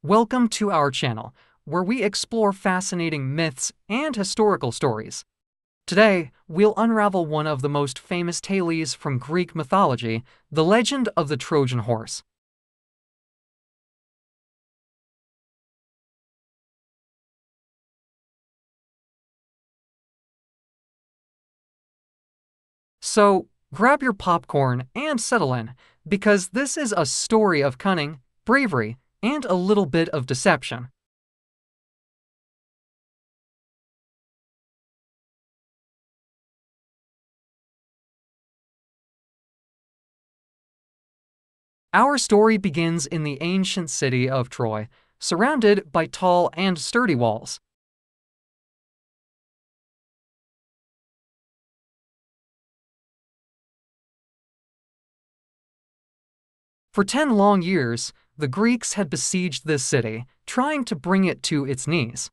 Welcome to our channel, where we explore fascinating myths and historical stories. Today, we'll unravel one of the most famous tales from Greek mythology, the legend of the Trojan Horse. So, grab your popcorn and settle in, because this is a story of cunning, bravery, and a little bit of deception. Our story begins in the ancient city of Troy, surrounded by tall and sturdy walls. For 10 long years, the Greeks had besieged this city, trying to bring it to its knees.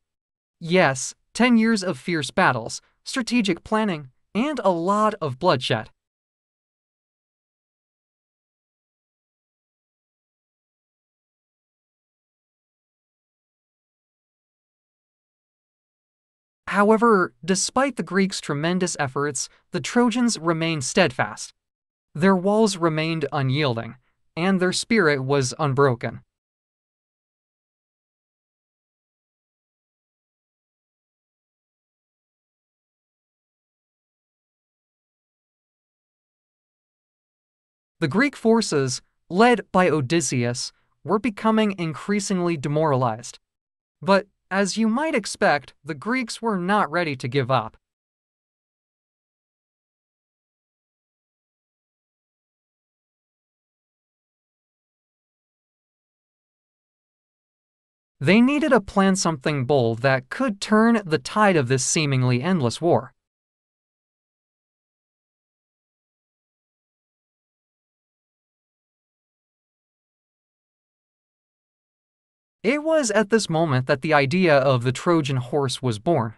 Yes, 10 years of fierce battles, strategic planning, and a lot of bloodshed. However, despite the Greeks' tremendous efforts, the Trojans remained steadfast. Their walls remained unyielding, and their spirit was unbroken. The Greek forces, led by Odysseus, were becoming increasingly demoralized. But, as you might expect, the Greeks were not ready to give up. They needed to plan something bold that could turn the tide of this seemingly endless war. It was at this moment that the idea of the Trojan horse was born.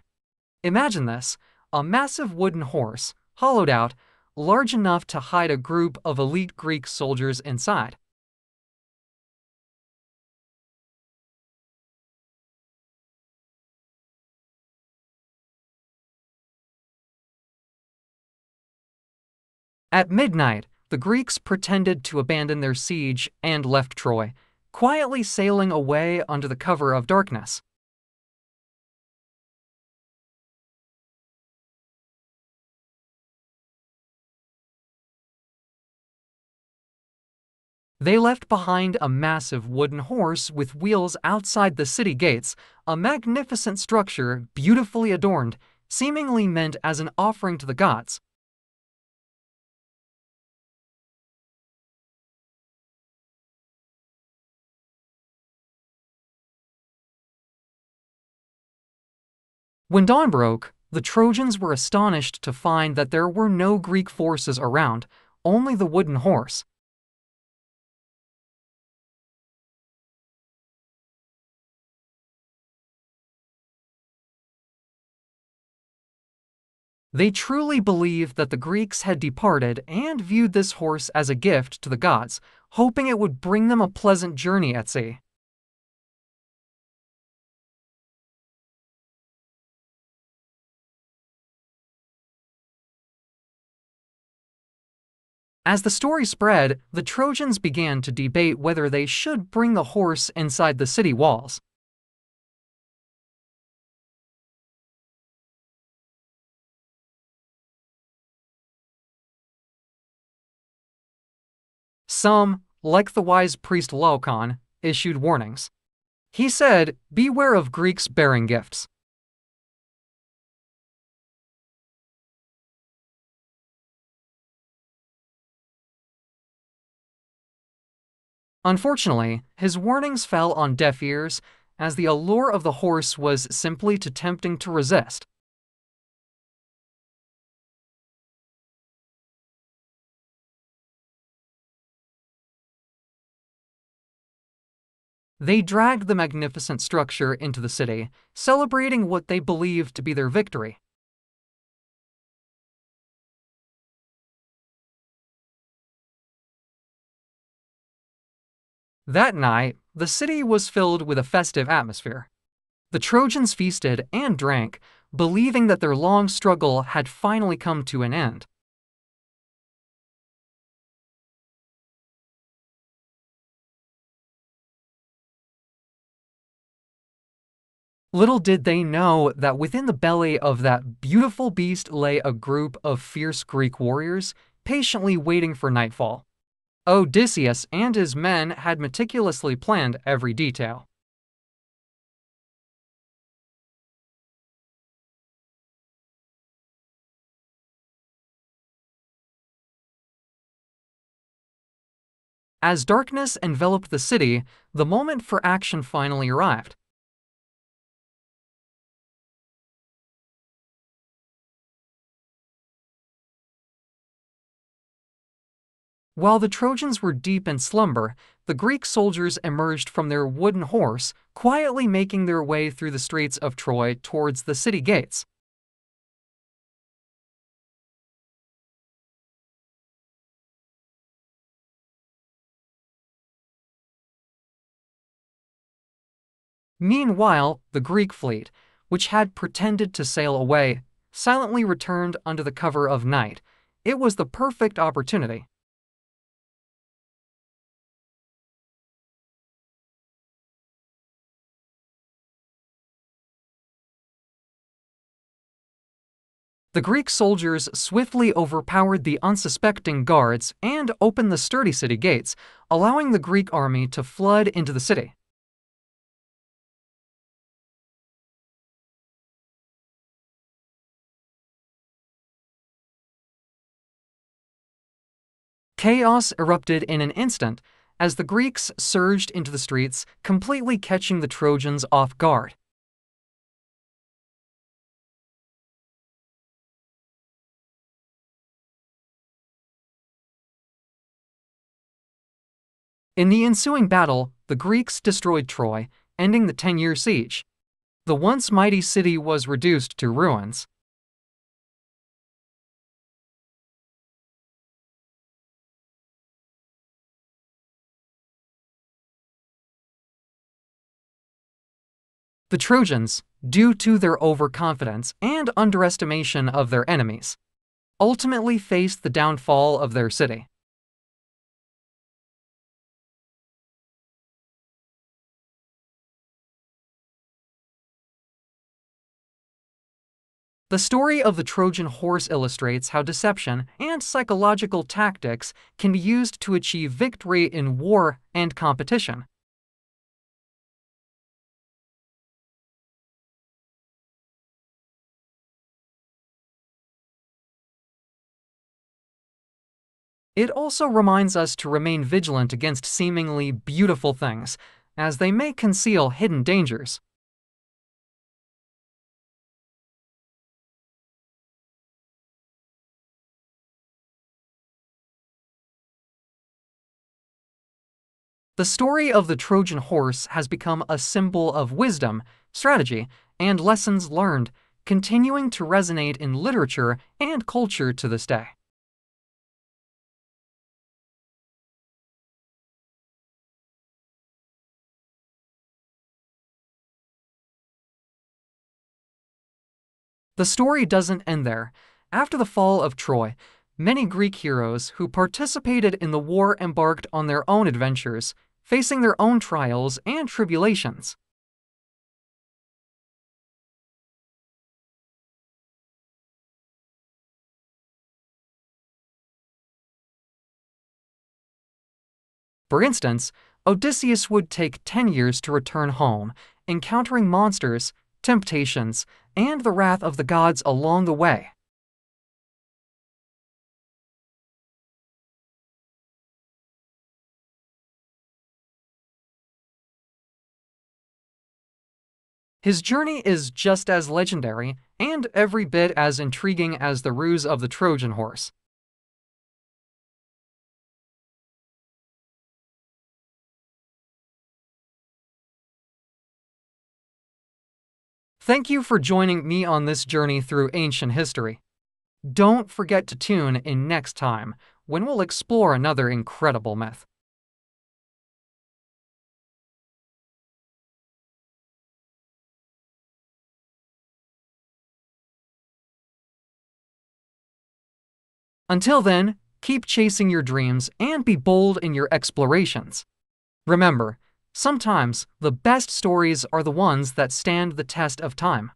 Imagine this: a massive wooden horse, hollowed out, large enough to hide a group of elite Greek soldiers inside. At midnight, the Greeks pretended to abandon their siege and left Troy, quietly sailing away under the cover of darkness. They left behind a massive wooden horse with wheels outside the city gates, a magnificent structure beautifully adorned, seemingly meant as an offering to the gods. When dawn broke, the Trojans were astonished to find that there were no Greek forces around, only the wooden horse. They truly believed that the Greeks had departed and viewed this horse as a gift to the gods, hoping it would bring them a pleasant journey at sea. As the story spread, the Trojans began to debate whether they should bring the horse inside the city walls. Some, like the wise priest Laocoon, issued warnings. He said, "Beware of Greeks bearing gifts." Unfortunately, his warnings fell on deaf ears, as the allure of the horse was simply too tempting to resist. They dragged the magnificent structure into the city, celebrating what they believed to be their victory. That night, the city was filled with a festive atmosphere. The Trojans feasted and drank, believing that their long struggle had finally come to an end. Little did they know that within the belly of that beautiful beast lay a group of fierce Greek warriors, patiently waiting for nightfall. Odysseus and his men had meticulously planned every detail. As darkness enveloped the city, the moment for action finally arrived. While the Trojans were deep in slumber, the Greek soldiers emerged from their wooden horse, quietly making their way through the streets of Troy towards the city gates. Meanwhile, the Greek fleet, which had pretended to sail away, silently returned under the cover of night. It was the perfect opportunity. The Greek soldiers swiftly overpowered the unsuspecting guards and opened the sturdy city gates, allowing the Greek army to flood into the city. Chaos erupted in an instant as the Greeks surged into the streets, completely catching the Trojans off guard. In the ensuing battle, the Greeks destroyed Troy, ending the 10-year siege. The once mighty city was reduced to ruins. The Trojans, due to their overconfidence and underestimation of their enemies, ultimately faced the downfall of their city. The story of the Trojan horse illustrates how deception and psychological tactics can be used to achieve victory in war and competition. It also reminds us to remain vigilant against seemingly beautiful things, as they may conceal hidden dangers. The story of the Trojan horse has become a symbol of wisdom, strategy, and lessons learned, continuing to resonate in literature and culture to this day. The story doesn't end there. After the fall of Troy, many Greek heroes who participated in the war embarked on their own adventures, facing their own trials and tribulations. For instance, Odysseus would take 10 years to return home, encountering monsters, temptations, and the wrath of the gods along the way. His journey is just as legendary and every bit as intriguing as the ruse of the Trojan horse. Thank you for joining me on this journey through ancient history. Don't forget to tune in next time when we'll explore another incredible myth. Until then, keep chasing your dreams and be bold in your explorations. Remember, sometimes the best stories are the ones that stand the test of time.